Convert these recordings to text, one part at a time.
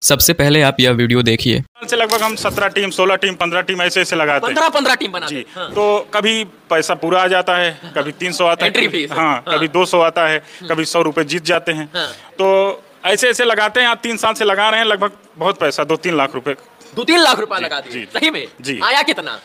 सबसे पहले आप यह वीडियो देखिए। से लगभग हम 17 टीम 16 टीम 15 टीम ऐसे लगाते हैं। 15 टीम बनाते जी। हाँ। तो कभी पैसा पूरा आ जाता है, कभी 300 आता एंट्री है, फीस। हाँ कभी 200 आता है, कभी 100 रुपए जीत जाते हैं। तो ऐसे लगाते हैं। आप 3 साल से लगा रहे हैं, लगभग बहुत पैसा 2-3 लाख रुपए 2-3 लाख रुपए लगा दिए। जी। सही में जी। आया कितना?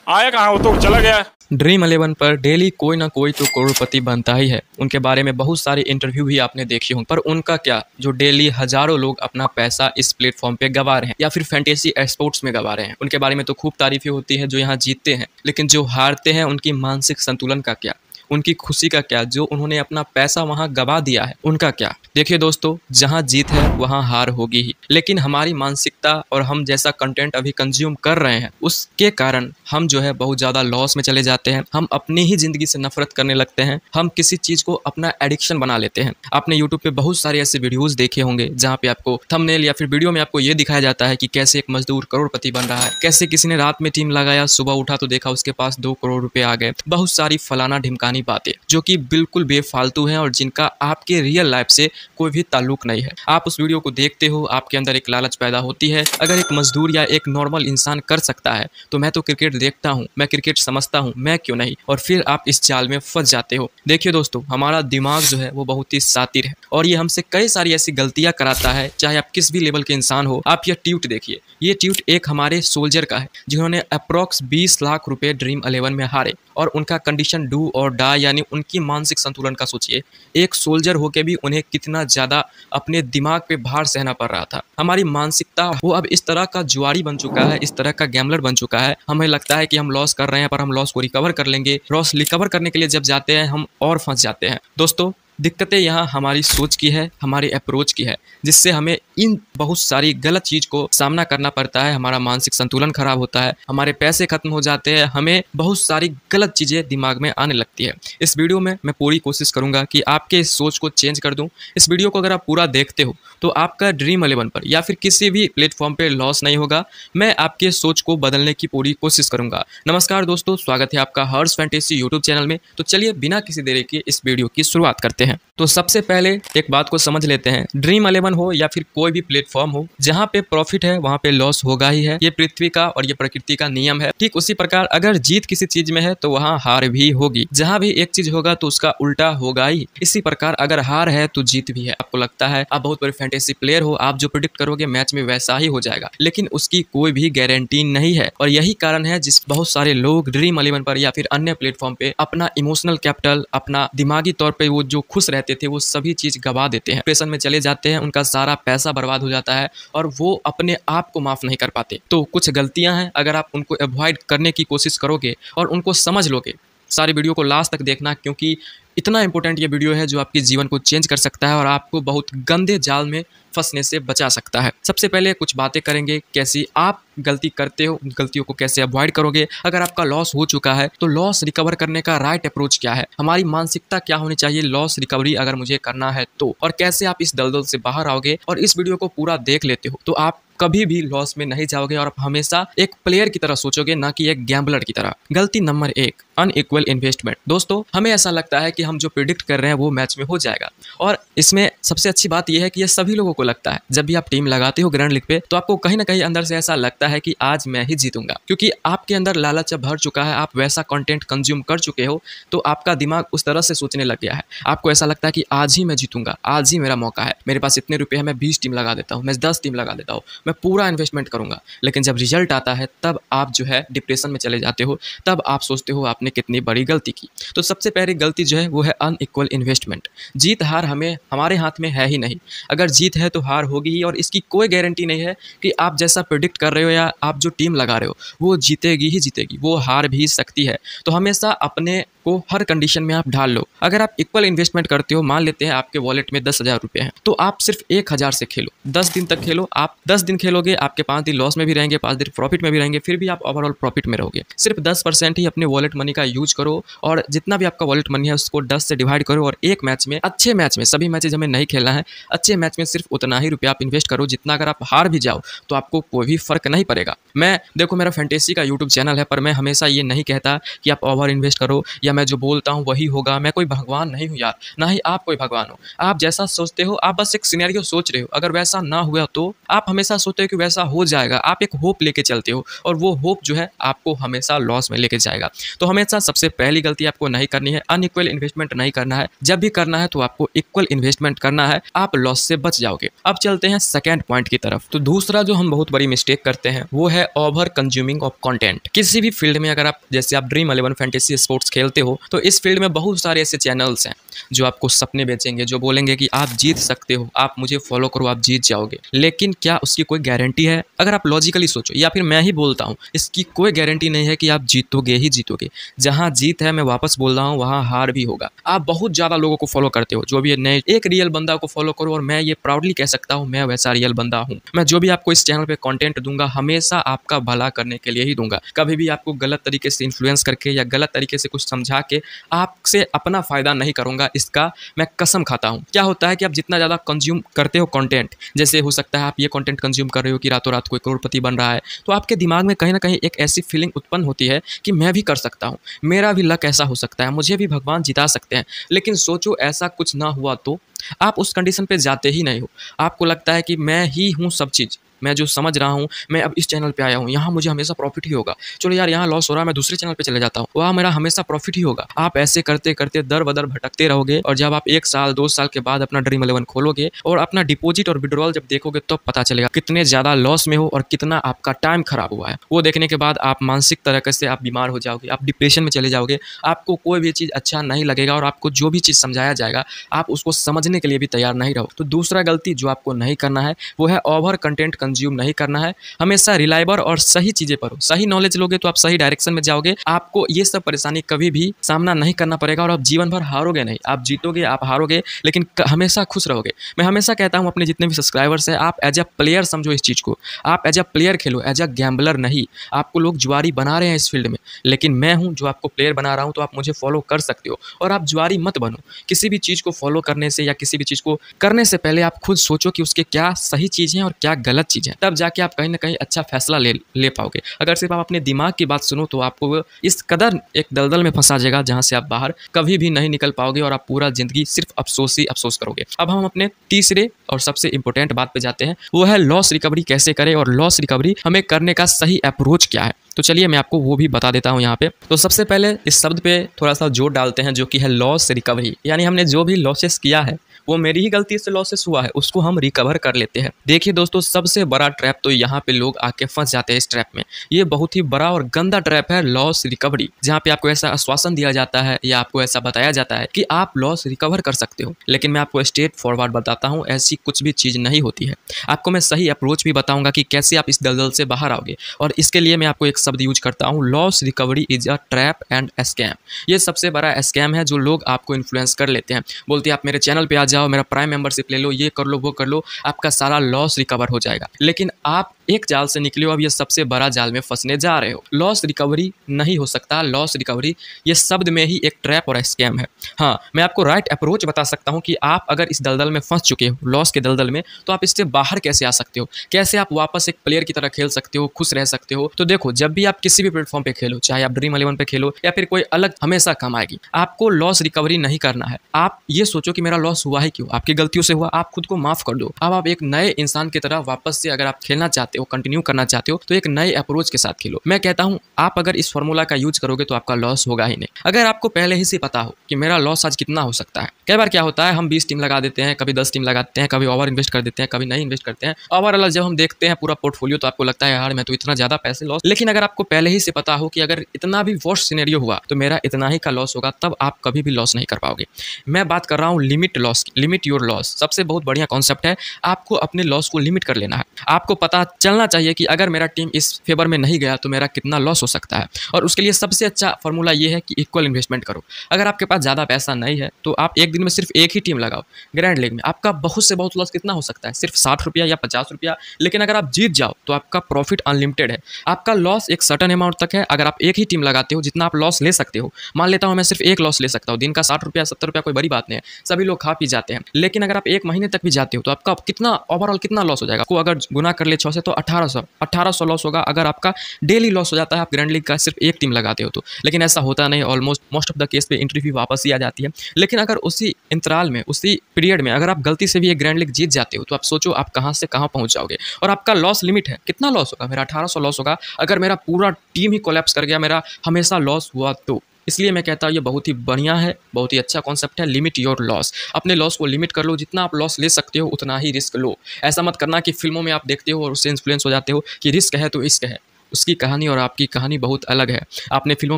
आया कहाँ, वो तो चला गया। ड्रीम 11 पर डेली कोई ना कोई तो करोड़पति बनता ही है। उनके बारे में बहुत सारे इंटरव्यू भी आपने देखे होंगे, पर उनका क्या जो डेली हजारों लोग अपना पैसा इस प्लेटफॉर्म पे गवा रहे हैं या फिर फैंटेसी स्पोर्ट्स में गवा रहे हैं, उनके बारे में तो खूब तारीफें होती हैं जो यहाँ जीतते हैं, लेकिन जो हारते हैं उनकी मानसिक संतुलन का क्या, उनकी खुशी का क्या, जो उन्होंने अपना पैसा वहां गवा दिया है उनका क्या। देखिए दोस्तों, जहां जीत है वहां हार होगी ही, लेकिन हमारी मानसिकता और हम जैसा कंटेंट अभी कंज्यूम कर रहे हैं उसके कारण हम जो है बहुत ज़्यादा लॉस में चले जाते हैं। हम अपनी ही ज़िंदगी से नफरत करने लगते हैं। हम किसी चीज़ को अपना एडिक्शन बना लेते हैं। आपने यूट्यूब पे बहुत सारे ऐसे वीडियोज़ देखे होंगे जहाँ पे आपको थंबनेल या फिर वीडियो में आपको ये दिखाया जाता है कि कैसे एक मजदूर करोड़पति बन रहा है, कैसे किसी ने रात में टीम लगाया, सुबह उठा तो देखा उसके पास 2 करोड़ रुपए आ गए। बहुत सारी फलाना ढिमकानी बातें जो कि बिल्कुल बेफालतू हैं और जिनका आपके रियल लाइफ से कोई भी ताल्लुक नहीं है। आप उस वीडियो को देखते हो, आपके अंदर एक लालच पैदा होती है। अगर एक मजदूर या एक नॉर्मल इंसान कर सकता है तो मैं तो क्रिकेट देखता हूँ, मैं क्रिकेट समझता हूँ, मैं क्यों नहीं, और फिर आप इस जाल में फंस जाते हो। देखिए दोस्तों, हमारा दिमाग जो है वो बहुत ही शातिर है और ये हमसे कई सारी ऐसी गलतियां कराता है, चाहे आप किस भी लेवल के इंसान हो। आप ये ट्वीट देखिए, ये ट्वीट एक हमारे सोल्जर का है जिन्होंने अप्रॉक्स 20 लाख रुपए ड्रीम 11 में हारे और उनका कंडीशन डू और डाई, यानी उनकी मानसिक संतुलन का सोचिए। एक सोल्जर होके भी उन्हें कितना ज़्यादा अपने दिमाग पे भार सहना पड़ रहा था। हमारी मानसिकता वो अब इस तरह का जुआरी बन चुका है, इस तरह का गैम्बलर बन चुका है। हमें लगता है कि हम लॉस कर रहे हैं पर हम लॉस को रिकवर कर लेंगे। लॉस रिकवर करने के लिए जब जाते हैं हम और फंस जाते हैं। दोस्तों, दिक्कतें यहाँ हमारी सोच की है, हमारी अप्रोच की है, जिससे हमें इन बहुत सारी गलत चीज़ को सामना करना पड़ता है। हमारा मानसिक संतुलन खराब होता है, हमारे पैसे खत्म हो जाते हैं, हमें बहुत सारी गलत चीज़ें दिमाग में आने लगती है। इस वीडियो में मैं पूरी कोशिश करूँगा कि आपके इस सोच को चेंज कर दूँ। इस वीडियो को अगर आप पूरा देखते हो तो आपका ड्रीम 11 पर या फिर किसी भी प्लेटफॉर्म पर लॉस नहीं होगा। मैं आपके सोच को बदलने की पूरी कोशिश करूँगा। नमस्कार दोस्तों, स्वागत है आपका हर्ष फैंटेसी यूट्यूब चैनल में। तो चलिए बिना किसी देरी के इस वीडियो की शुरुआत करते हैं। तो सबसे पहले एक बात को समझ लेते हैं, ड्रीम 11 हो या फिर कोई भी प्लेटफॉर्म हो, जहाँ पे प्रॉफिट है वहाँ पे लॉस होगा ही है। ये पृथ्वी का और ये प्रकृति का नियम है। ठीक उसी प्रकार अगर जीत किसी चीज में है तो वहाँ हार भी होगी। जहाँ भी एक चीज होगा तो उसका उल्टा होगा ही। इसी प्रकार अगर हार है तो जीत भी है। आपको लगता है आप बहुत बड़े फैंटेसी प्लेयर हो, आप जो प्रिडिक्ट करोगे मैच में वैसा ही हो जाएगा, लेकिन उसकी कोई भी गारंटी नहीं है। और यही कारण है जिस बहुत सारे लोग ड्रीम 11 पर या फिर अन्य प्लेटफॉर्म पे अपना इमोशनल कैपिटल, अपना दिमागी तौर पे वो जो खुश रहते थे वो सभी चीज गवा देते हैं, डिप्रेशन में चले जाते हैं, उनका सारा पैसा बर्बाद हो जाता है और वो अपने आप को माफ नहीं कर पाते। तो कुछ गलतियां हैं, अगर आप उनको अवॉइड करने की कोशिश करोगे और उनको समझ लोगे, सारी वीडियो को लास्ट तक देखना क्योंकि इतना इंपॉर्टेंट ये वीडियो है जो आपके जीवन को चेंज कर सकता है और आपको बहुत गंदे जाल में फंसने से बचा सकता है। सबसे पहले कुछ बातें करेंगे, कैसी आप गलती करते हो, उन गलतियों को कैसे अवॉइड करोगे। अगर आपका लॉस हो चुका है तो लॉस रिकवर करने का राइट अप्रोच क्या है, हमारी मानसिकता क्या होनी चाहिए लॉस रिकवरी अगर मुझे करना है तो, और कैसे आप इस दलदल से बाहर आओगे। और इस वीडियो को पूरा देख लेते हो तो आप कभी भी लॉस में नहीं जाओगे और आप हमेशा एक प्लेयर की तरह सोचोगे, ना कि एक गैम्बलर की तरह। गलती नंबर 1, अनइक्वल इन्वेस्टमेंट। दोस्तों, हमें ऐसा लगता है कि हम जो प्रिडिक्ट कर रहे हैं वो मैच में हो जाएगा, और इसमें सबसे अच्छी बात यह है कि ये सभी लोगों को लगता है। जब भी आप टीम लगाते हो ग्रैंड लीग पे तो आपको कहीं ना कहीं अंदर से ऐसा लगता है कि आज मैं ही जीतूंगा, क्योंकि आपके अंदर लालच भर चुका है, आप वैसा कंटेंट कंज्यूम कर चुके हो तो आपका दिमाग उस तरह से सोचने लग गया है। आपको ऐसा लगता है कि आज ही मैं जीतूंगा, आज ही मेरा मौका है, मेरे पास इतने रुपए है, मैं 20 टीम लगा देता हूँ, मैं 10 टीम लगा देता हूँ, मैं पूरा इन्वेस्टमेंट करूंगा। लेकिन जब रिजल्ट आता है तब आप जो है डिप्रेशन में चले जाते हो, तब आप सोचते हो आपने कितनी बड़ी गलती की। तो सबसे पहली गलती जो है वो है अनइक्वल इन्वेस्टमेंट। जीत हार हमारे हाथ में है ही नहीं। अगर जीत है तो हार होगी ही, और इसकी कोई गारंटी नहीं है कि आप जैसा प्रिडिक्ट कर रहे हो या आप जो टीम लगा रहे हो वो जीतेगी ही जीतेगी, वो हार भी सकती है। तो हमेशा अपने को हर कंडीशन में आप ढाल लो। अगर आप इक्वल इन्वेस्टमेंट करते हो, मान लेते हैं आपके वॉलेट में 10,000 रुपये हैं, तो आप सिर्फ 1,000 से खेलो, 10 दिन तक खेलो। आप 10 दिन खेलोगे, आपके 5 दिन लॉस में भी रहेंगे, 5 दिन प्रॉफिट में भी रहेंगे, फिर भी आप ओवरऑल प्रॉफिट में रहोगे। सिर्फ 10% ही अपने वॉलेट मनी का यूज करो और जितना भी आपका वॉलेट मनी है उसको 10 से डिवाइड करो और एक मैच में, अच्छे मैच में, सभी मैचेज हमें नहीं खेलना है, अच्छे मैच में सिर्फ उतना ही रुपया आप इन्वेस्ट करो जितना अगर आप हार भी जाओ तो आपको कोई भी फर्क नहीं पड़ेगा। मैं देखो मेरा फैंटेसी का यूट्यूब चैनल है, पर मैं हमेशा ये नहीं कहता कि आप ओवर इन्वेस्ट करो या मैं जो बोलता हूँ वही होगा। मैं कोई भगवान नहीं हूँ यार, ना ही आप कोई भगवान हो। आप जैसा सोचते हो, आप बस एक सिनेरियो सोच रहे हो, अगर वैसा ना हुआ तो आप हमेशा सोचते हो कि वैसा हो जाएगा। आप एक होप लेके चलते हो और वो होप जो है आपको हमेशा लॉस में लेके जाएगा। तो हमेशा सबसे पहली गलती आपको नहीं करनी है, अनइक्वल इन्वेस्टमेंट नहीं करना है। जब भी करना है तो आपको इक्वल इन्वेस्टमेंट करना है, आप लॉस से बच जाओगे। अब चलते हैं सेकंड पॉइंट की तरफ। तो दूसरा जो हम बहुत बड़ी मिस्टेक करते हैं वो है ओवर कंज्यूमिंग ऑफ कंटेंट। किसी भी फील्ड में अगर आप, जैसे आप ड्रीम 11 फैंटेसी स्पोर्ट्स खेलते हो, तो इस फील्ड में बहुत सारे ऐसे चैनल्स हैं जो आपको सपने बेचेंगे, जो बोलेंगे कि आप जीत सकते हो, आप मुझे फॉलो करो, आप जीत जाओगे। लेकिन क्या उसकी कोई गारंटी है? अगर आप लॉजिकली सोचो, या फिर मैं ही बोलता हूँ, इसकी कोई गारंटी नहीं है कि आप जीतोगे ही जीतोगे। जहाँ जीत है, मैं वापस बोल रहा हूँ, वहाँ हार भी होगा। आप बहुत ज़्यादा लोगों को फॉलो करते हो, जो भी नए, एक रियल बंदा को फॉलो करो और मैं ये प्राउडली कह सकता हूँ मैं वैसा रियल बंदा हूँ। मैं जो भी आपको इस चैनल पे कंटेंट दूंगा हमेशा आपका भला करने के लिए ही दूंगा। कभी भी आपको गलत तरीके से इन्फ्लुएंस करके या गलत तरीके से कुछ समझा के आपसे अपना फायदा नहीं करूंगा, इसका मैं कसम खाता हूँ। क्या होता है कि आप जितना ज़्यादा कंज्यूम करते हो कंटेंट, जैसे हो सकता है आप ये कंटेंट कंज्यूम कर रहे हो कि रातों रात कोई करोड़पति बन रहा है, तो आपके दिमाग में कहीं ना कहीं एक ऐसी फीलिंग उत्पन्न होती है कि मैं भी कर सकता हूँ, मेरा भी लक ऐसा हो सकता है, मुझे भी भगवान जिता सकते हैं। लेकिन सोचो ऐसा कुछ ना हुआ तो आप उस कंडीशन पे जाते ही नहीं हो। आपको लगता है कि मैं ही हूँ सब चीज़, मैं जो समझ रहा हूँ, मैं अब इस चैनल पे आया हूँ, यहाँ मुझे हमेशा प्रॉफिट ही होगा। चलो यार यहाँ लॉस हो रहा है, मैं दूसरे चैनल पे चले जाता हूँ, वहाँ मेरा हमेशा प्रॉफिट ही होगा। आप ऐसे करते करते दर बदर भटकते रहोगे और जब आप 1 साल 2 साल के बाद अपना ड्रीम 11 खोलोगे और अपना डिपॉजिट और विड्रॉल जब देखोगे तो पता चलेगा कितने ज़्यादा लॉस में हो और कितना आपका टाइम खराब हुआ है। वो देखने के बाद आप मानसिक तरीके से आप बीमार हो जाओगे, आप डिप्रेशन में चले जाओगे, आपको कोई भी चीज़ अच्छा नहीं लगेगा और आपको जो भी चीज़ समझाया जाएगा आप उसको समझने के लिए भी तैयार नहीं रहो। तो दूसरा गलती जो आपको नहीं करना है वो है ओवर कंटेंट कंज्यूम नहीं करना है। हमेशा रिलायबल और सही चीजें पढ़ो, सही नॉलेज लोगे तो आप सही डायरेक्शन में जाओगे, आपको ये सब परेशानी कभी भी सामना नहीं करना पड़ेगा और आप जीवन भर हारोगे नहीं। आप जीतोगे, आप हारोगे, लेकिन हमेशा खुश रहोगे। मैं हमेशा कहता हूँ अपने जितने भी सब्सक्राइबर्स हैं, आप एज अ प्लेयर समझो इस चीज़ को, आप as a player Khelo, as a gambler नहीं। आपको लोग जुआरी बना रहे हैं इस फील्ड में, लेकिन मैं हूँ जो आपको प्लेयर बना रहा हूँ, तो आप मुझे फॉलो कर सकते हो और आप जुआरी मत बनो। किसी भी चीज़ को फॉलो करने से या किसी भी चीज़ को करने से पहले आप खुद सोचो कि उसके क्या सही चीज़ हैं और क्या गलत चीज़ है, तब जाके आप कहीं ना कहीं अच्छा फैसला ले पाओगे। अगर सिर्फ आप अपने दिमाग की बात सुनो तो आपको इस कदर एक दलदल में फंसा जाएगा जहाँ से आप बाहर कभी भी नहीं निकल पाओगे और आप पूरा जिंदगी सिर्फ अफसोस ही अफसोस करोगे। अब हम अपने तीसरे और सबसे इंपॉर्टेंट बात पे जाते हैं, वो है लॉस रिकवरी कैसे करें और लॉस रिकवरी हमें करने का सही अप्रोच क्या है। तो चलिए मैं आपको वो भी बता देता हूँ यहाँ पे। तो सबसे पहले इस शब्द पे थोड़ा सा जोर डालते हैं जो कि है लॉस रिकवरी, यानी हमने जो भी लॉसेस किया है वो मेरी ही गलती से लॉसेस हुआ है, उसको हम रिकवर कर लेते हैं। देखिए दोस्तों, सबसे बड़ा ट्रैप तो यहाँ पे लोग आके फंस जाते हैं इस ट्रैप में। ये बहुत ही बड़ा और गंदा ट्रैप है लॉस रिकवरी, जहाँ पे आपको ऐसा आश्वासन दिया जाता है या आपको ऐसा बताया जाता है कि आप लॉस रिकवर कर सकते हो। लेकिन मैं आपको स्ट्रेट फॉरवर्ड बताता हूँ, ऐसी कुछ भी चीज़ नहीं होती है। आपको मैं सही अप्रोच भी बताऊंगा कि कैसे आप इस दलदल से बाहर आओगे, और इसके लिए मैं आपको एक शब्द यूज करता हूँ, loss recovery is a trap and scam. ये सबसे बड़ा स्कैम है जो लोग आपको इन्फ्लुएंस कर लेते हैं, बोलते हैं आप मेरे चैनल पे आ जाओ, मेरा प्राइम मेंबरशिप ले लो, ये कर लो, वो कर लो, आपका सारा लॉस रिकवर हो जाएगा। लेकिन आप एक जाल से निकले हो, अब ये सबसे बड़ा जाल में फंसने जा रहे हो। लॉस रिकवरी नहीं हो सकता। लॉस रिकवरी ये शब्द में ही एक ट्रैप और स्कैम है। हाँ, मैं आपको राइट अप्रोच बता सकता हूँ कि आप अगर इस दलदल में फंस चुके हो, लॉस के दलदल में, तो आप इससे बाहर कैसे आ सकते हो, कैसे आप वापस एक प्लेयर की तरह खेल सकते हो, खुश रह सकते हो। तो देखो, जब भी आप किसी भी प्लेटफॉर्म पे खेलो, चाहे आप ड्रीम 11 पे खेलो या फिर कोई अलग, हमेशा काम आएगी। आपको लॉस रिकवरी नहीं करना है। आप ये सोचो कि मेरा लॉस हुआ है क्यों, आपकी गलतियों से हुआ, आप खुद को माफ कर दो। अब आप एक नए इंसान की तरह वापस से अगर आप खेलना चाहते हो, कंटिन्यू करना चाहते हो, तो एक नए अप्रोच के साथ खेलो। मैं कहता हूं आप अगर इस फॉर्मूला का यूज करोगे तो आपका लॉस होगा ही नहीं। अगर आपको पहले ही से पता हो कि मेरा लॉस आज कितना हो सकता है। कई बार क्या होता है, हम 20 टीम लगा देते हैं, कभी 10 टीम लगाते हैं, कभी ओवर इन्वेस्ट कर देते हैं, कभी नहीं इन्वेस्ट करते हैं। ओवरऑल जब हम देखते हैं पूरा पोर्टफोलियो तो आपको लगता है यार मैं तो इतना ज्यादा पैसे लॉस। लेकिन अगर आपको पहले ही से पता हो कि अगर इतना भी वर्स्ट सिनेरियो हुआ तो मेरा इतना ही का लॉस होगा, तब आप कभी भी लॉस नहीं कर पाओगे। मैं बात कर रहा हूँ limit loss, limit your loss. सबसे बहुत बढ़िया कॉन्सेप्ट है, आपको अपने लॉस को लिमिट कर लेना है। आपको पता चलना चाहिए कि अगर मेरा टीम इस फेवर में नहीं गया तो मेरा कितना लॉस हो सकता है। और उसके लिए सबसे अच्छा फॉर्मूला ये है कि इक्वल इन्वेस्टमेंट करो। अगर आपके पास ज़्यादा पैसा नहीं है तो आप एक दिन में सिर्फ एक ही टीम लगाओ ग्रैंड लीग में। आपका बहुत से बहुत लॉस कितना हो सकता है, सिर्फ 60 रुपया या 50 रुपया, लेकिन अगर आप जीत जाओ तो आपका प्रॉफिट अनलिमिटेड है। आपका लॉस एक सर्टन अमाउंट तक है। अगर आप एक ही टीम लगाते हो जितना आप लॉस ले सकते हो, मान लेता हूँ मैं सिर्फ एक लॉस ले सकता हूँ, दिन का 60 रुपया 70 रुपया कोई बड़ी बात नहीं है, सभी लोग खा पी जाते हैं। लेकिन अगर आप एक महीने तक भी जाते हो तो आपका कितना ओवरऑल कितना लॉस हो जाएगा। आपको अगर गुना कर ले 6 से तो 1800 लॉस होगा अगर आपका डेली लॉस हो जाता है आप ग्रैंड लीग का सिर्फ एक टीम लगाते हो तो। लेकिन ऐसा होता नहीं, almost most of the case पे एंट्री फी वापस ही आ जाती है। लेकिन अगर उसी अंतराल में, उसी पीरियड में अगर आप गलती से भी एक ग्रैंड लीग जीत जाते हो तो आप सोचो आप कहाँ से कहाँ पहुँच जाओगे। और आपका लॉस लिमिट है, कितना लॉस होगा, मेरा 1800 लॉस होगा अगर मेरा पूरा टीम ही कोलैप्स कर गया, मेरा हमेशा लॉस हुआ तो। इसलिए मैं कहता हूँ ये बहुत ही बढ़िया है, बहुत ही अच्छा कॉन्सेप्ट है। लिमिट योर लॉस, अपने लॉस को लिमिट कर लो। जितना आप लॉस ले सकते हो उतना ही रिस्क लो। ऐसा मत करना कि फिल्मों में आप देखते हो और उससे इन्फ्लुएंस हो जाते हो कि रिस्क है तो इश्क है। उसकी कहानी और आपकी कहानी बहुत अलग है। आपने फिल्मों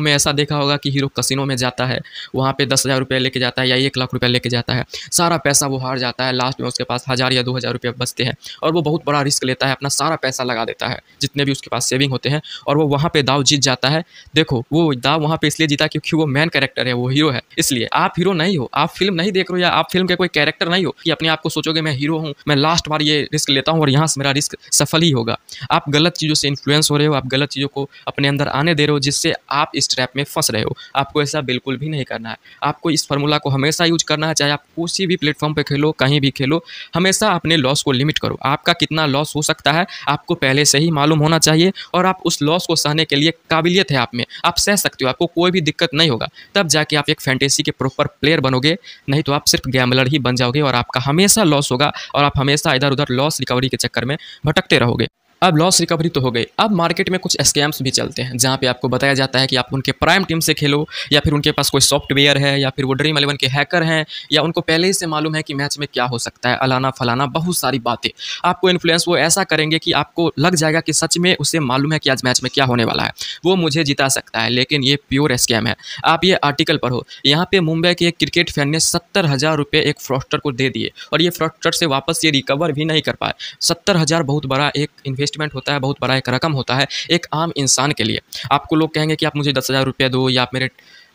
में ऐसा देखा होगा कि हीरो कसिनो में जाता है, वहाँ पे 10,000 रुपये लेके जाता है या 1 लाख रुपया लेके जाता है, सारा पैसा वो हार जाता है, लास्ट में उसके पास 1000 या 2000 रुपये बचते हैं और वो बहुत बड़ा रिस्क लेता है, अपना सारा पैसा लगा देता है जितने भी उसके पास सेविंग होते हैं और वो वहाँ पे दाव जीत जाता है। देखो वो दाव वहाँ पे इसलिए जीता क्योंकि वो मैन कैरेक्टर है, वो हीरो है। इसलिए आप हीरो नहीं हो, आप फिल्म नहीं देख रहे हो या आप फिल्म के कोई कैरेक्टर नहीं हो कि अपने आप को सोचोगे मैं हीरो हूँ, मैं लास्ट बार ये रिस्क लेता हूँ और यहाँ से मेरा रिस्क सफल ही होगा। आप गलत चीज़ों से इन्फ्लुएंस हो रहे हो, आप गलत चीज़ों को अपने अंदर आने दे रहे हो जिससे आप इस ट्रैप में फंस रहे हो। आपको ऐसा बिल्कुल भी नहीं करना है। आपको इस फार्मूला को हमेशा यूज करना है, चाहे आप किसी भी प्लेटफॉर्म पे खेलो, कहीं भी खेलो, हमेशा अपने लॉस को लिमिट करो। आपका कितना लॉस हो सकता है आपको पहले से ही मालूम होना चाहिए और आप उस लॉस को सहने के लिए काबिलियत है आप में, आप सह सकते हो, आपको कोई भी दिक्कत नहीं होगा। तब जाके आप एक फैंटेसी के प्रॉपर प्लेयर बनोगे, नहीं तो आप सिर्फ गैम्बलर ही बन जाओगे और आपका हमेशा लॉस होगा और आप हमेशा इधर उधर लॉस रिकवरी के चक्कर में भटकते रहोगे। अब लॉस रिकवरी तो हो गई, अब मार्केट में कुछ स्कैम्स भी चलते हैं जहाँ पे आपको बताया जाता है कि आप उनके प्राइम टीम से खेलो या फिर उनके पास कोई सॉफ्टवेयर है या फिर वो ड्रीम 11 के हैकर हैं या उनको पहले ही से मालूम है कि मैच में क्या हो सकता है, अलाना फलाना बहुत सारी बातें। आपको इन्फ्लुएंस वो ऐसा करेंगे कि आपको लग जाएगा कि सच में उसे मालूम है कि आज मैच में क्या होने वाला है, वो मुझे जिता सकता है। लेकिन ये प्योर स्कैम है। आप ये आर्टिकल पढ़ो, यहाँ पे मुंबई के एक क्रिकेट फैन ने 70,000 रुपये एक फ्रॉडस्टर को दे दिए और ये फ्रॉडस्टर से वापस ये रिकवर भी नहीं कर पाए। 70,000 बहुत बड़ा एक इन्वेस्टमेंट होता है, बहुत बड़ा एक रकम होता है एक आम इंसान के लिए। आपको लोग कहेंगे कि आप मुझे 10,000 रुपया दो या आप मेरे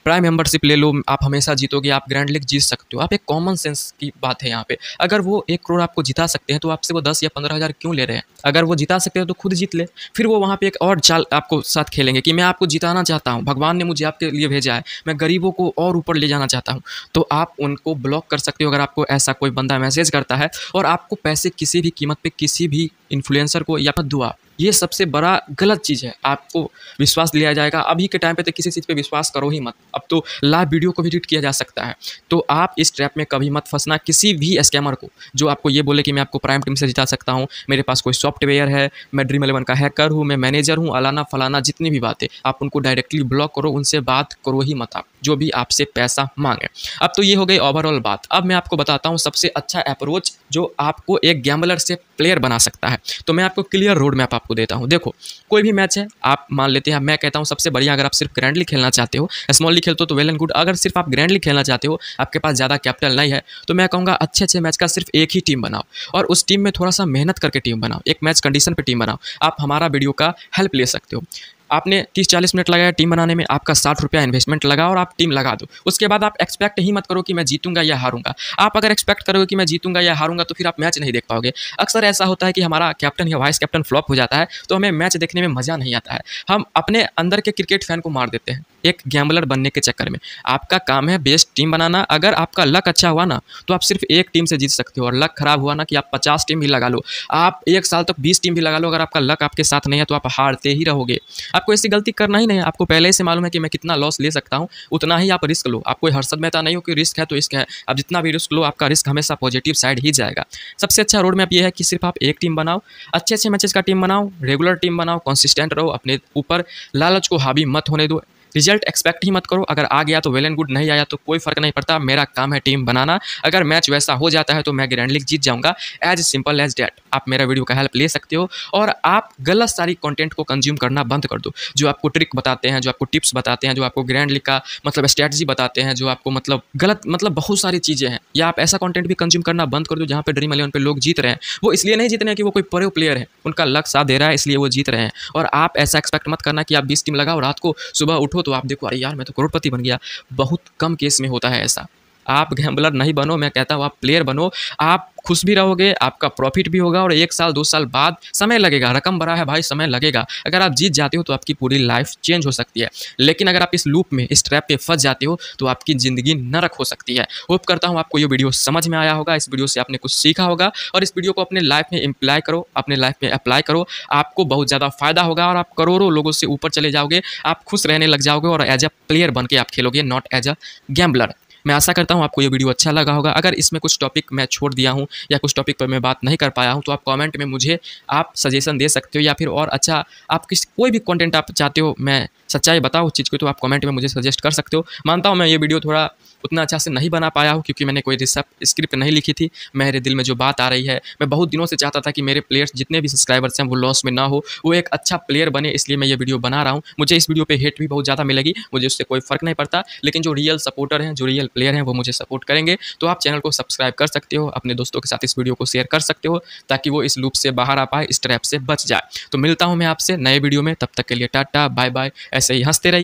प्राइम मेंबरशिप ले लो, आप हमेशा जीतोगे, आप ग्रैंड लीग जीत सकते हो। आप एक कॉमन सेंस की बात है यहाँ पे। अगर वो 1 करोड़ आपको जिता सकते हैं तो आपसे वो 10 या 15,000 क्यों ले रहे हैं? अगर वो जिता सकते हैं तो खुद जीत ले। फिर वो वहाँ पे एक और चाल आपको साथ खेलेंगे कि मैं आपको जिताना चाहता हूँ, भगवान ने मुझे आपके लिए भेजा है, मैं गरीबों को और ऊपर ले जाना चाहता हूँ। तो आप उनको ब्लॉक कर सकते हो अगर आपको ऐसा कोई बंदा मैसेज करता है और आपको पैसे किसी भी कीमत पर किसी भी इन्फ्लुएंसर को या दुआ, ये सबसे बड़ा गलत चीज़ है। आपको विश्वास दिया जाएगा। अभी के टाइम पे तो किसी चीज़ पे विश्वास करो ही मत। अब तो लाइव वीडियो को भी एडिट किया जा सकता है। तो आप इस ट्रैप में कभी मत फंसना। किसी भी स्कैमर को जो आपको ये बोले कि मैं आपको प्राइम टीम से जिता सकता हूँ, मेरे पास कोई सॉफ्टवेयर है, मैं ड्रीम 11 का हैकर हूँ, मैं मैनेजर हूँ, अलाना फलाना जितनी भी बातें, आप उनको डायरेक्टली ब्लॉक करो, उनसे बात करो ही मत आप, जो भी आपसे पैसा मांगे। अब तो ये हो गई ओवरऑल बात। अब मैं आपको बताता हूँ सबसे अच्छा अप्रोच जो आपको एक गैम्बलर से प्लेयर बना सकता है। तो मैं आपको क्लियर रोड मैप आपको देता हूँ। देखो कोई भी मैच है, आप मान लेते हैं, मैं कहता हूँ सबसे बढ़िया अगर आप सिर्फ ग्रैंड लीग खेलना चाहते हो, स्मॉल लीग खेलते हो तो वेल एंड गुड। अगर सिर्फ आप ग्रैंड लीग खेलना चाहते हो, आपके पास ज़्यादा कैपिटल नहीं है, तो मैं कहूँगा अच्छे मैच का सिर्फ एक ही टीम बनाओ और उस टीम में थोड़ा सा मेहनत करके टीम बनाओ, एक मैच कंडीशन पर टीम बनाओ। आप हमारा वीडियो का हेल्प ले सकते हो। आपने 30-40 मिनट लगाया टीम बनाने में, आपका 60 रुपया इन्वेस्टमेंट लगा और आप टीम लगा दो। उसके बाद आप एक्सपेक्ट ही मत करो कि मैं जीतूंगा या हारूंगा। आप अगर एक्सपेक्ट करोगे कि मैं जीतूंगा या हारूंगा तो फिर आप मैच नहीं देख पाओगे। अक्सर ऐसा होता है कि हमारा कैप्टन या वाइस कैप्टन फ्लॉप हो जाता है तो हमें मैच देखने में मज़ा नहीं आता है। हम अपने अंदर के क्रिकेट फैन को मार देते हैं एक गैम्बलर बनने के चक्कर में। आपका काम है बेस्ट टीम बनाना। अगर आपका लक अच्छा हुआ ना तो आप सिर्फ एक टीम से जीत सकते हो और लक खराब हुआ ना कि आप 50 टीम भी लगा लो, आप 1 साल तक 20 टीम भी लगा लो, अगर आपका लक आपके साथ नहीं है तो आप हारते ही रहोगे। आपको ऐसी गलती करना ही नहीं है। आपको पहले से मालूम है कि मैं कितना लॉस ले सकता हूँ, उतना ही आप रिस्क लो। आप कोई हर्षद मेहता नहीं हो कि रिस्क है तो रिस्क है। आप जितना भी रिस्क लो आपका रिस्क हमेशा पॉजिटिव साइड ही जाएगा। सबसे अच्छा रोड मैप ये है कि सिर्फ आप एक टीम बनाओ, अच्छे मैचेस का टीम बनाओ, रेगुलर टीम बनाओ, कंसिस्टेंट रहो, अपने ऊपर लालच को हावी मत होने दो। रिजल्ट एक्सपेक्ट ही मत करो, अगर आ गया तो वेल एंड गुड, नहीं आया तो कोई फर्क नहीं पड़ता, मेरा काम है टीम बनाना। अगर मैच वैसा हो जाता है तो मैं ग्रैंड लीग जीत जाऊंगा, एज सिंपल एज डैट। आप मेरा वीडियो का हेल्प ले सकते हो और आप गलत सारी कंटेंट को कंज्यूम करना बंद कर दो। जो आपको ट्रिक बताते हैं, जो आपको टिप्स बताते हैं, जो आपको ग्रैंड लीग का मतलब स्ट्रैटेजी बताते हैं, जो आपको मतलब गलत मतलब बहुत सारी चीज़ें हैं, या आप ऐसा कंटेंट भी कंज्यूम करना बंद कर दो जहाँ पे ड्रीम 11 पे लोग जीत रहे हैं। वो इसलिए नहीं जीत रहे हैं कि वो कोई प्रो प्लेयर है, उनका लक साथ दे रहा है इसलिए वो जीत रहे हैं। और आप ऐसा एक्सपेक्ट मत करना कि आप 20 टीम लगाओ, रात को सुबह उठो तो आप देखो अरे यार मैं तो करोड़पति बन गया। बहुत कम केस में होता है ऐसा। आप गैम्बलर नहीं बनो, मैं कहता हूँ आप प्लेयर बनो। आप खुश भी रहोगे, आपका प्रॉफिट भी होगा, और 1 साल 2 साल बाद समय लगेगा, रकम बड़ा है भाई, समय लगेगा। अगर आप जीत जाते हो तो आपकी पूरी लाइफ चेंज हो सकती है, लेकिन अगर आप इस लूप में, इस ट्रैप पे फंस जाते हो तो आपकी ज़िंदगी नरक हो सकती है। होप करता हूँ आपको ये वीडियो समझ में आया होगा, इस वीडियो से आपने कुछ सीखा होगा, और इस वीडियो को अपने लाइफ में इम्प्लाई करो, अपने लाइफ में अप्लाई करो। आपको बहुत ज़्यादा फायदा होगा और आप करोड़ों लोगों से ऊपर चले जाओगे, आप खुश रहने लग जाओगे और एज अ प्लेयर बन के आप खेलोगे, नॉट एज अ गैम्बलर। मैं आशा करता हूँ आपको ये वीडियो अच्छा लगा होगा। अगर इसमें कुछ टॉपिक मैं छोड़ दिया हूँ या कुछ टॉपिक पर मैं बात नहीं कर पाया हूँ तो आप कमेंट में मुझे आप सजेशन दे सकते हो, या फिर और अच्छा आप कोई भी कंटेंट आप चाहते हो, मैं सच्चाई बताओ उस चीज़ को, तो आप कमेंट में मुझे सजेस्ट कर सकते हो। मानता हूँ मैं ये वीडियो थोड़ा उतना अच्छा से नहीं बना पाया हूँ क्योंकि मैंने कोई स्क्रिप्ट नहीं लिखी थी, मेरे दिल में जो बात आ रही है। मैं बहुत दिनों से चाहता था कि मेरे प्लेयर्स जितने भी सब्सक्राइबर्स हैं वो लॉस में ना हो, वो एक अच्छा प्लेयर बने, इसलिए मैं ये वीडियो बना रहा हूँ। मुझे इस वीडियो पे हेट भी बहुत ज़्यादा मिलेगी, मुझे उससे कोई फ़र्क नहीं पड़ता, लेकिन जो रियल सपोर्टर हैं, जो रियल प्लेयर हैं, वो मुझे सपोर्ट करेंगे। तो आप चैनल को सब्सक्राइब कर सकते हो, अपने दोस्तों के साथ इस वीडियो को शेयर कर सकते हो ताकि वो इस लूप से बाहर आ पाए, इस ट्रैप से बच जाए। तो मिलता हूँ मैं आपसे नए वीडियो में, तब तक के लिए टाटा बाय बाय। ऐसे ही हंसते रहिए।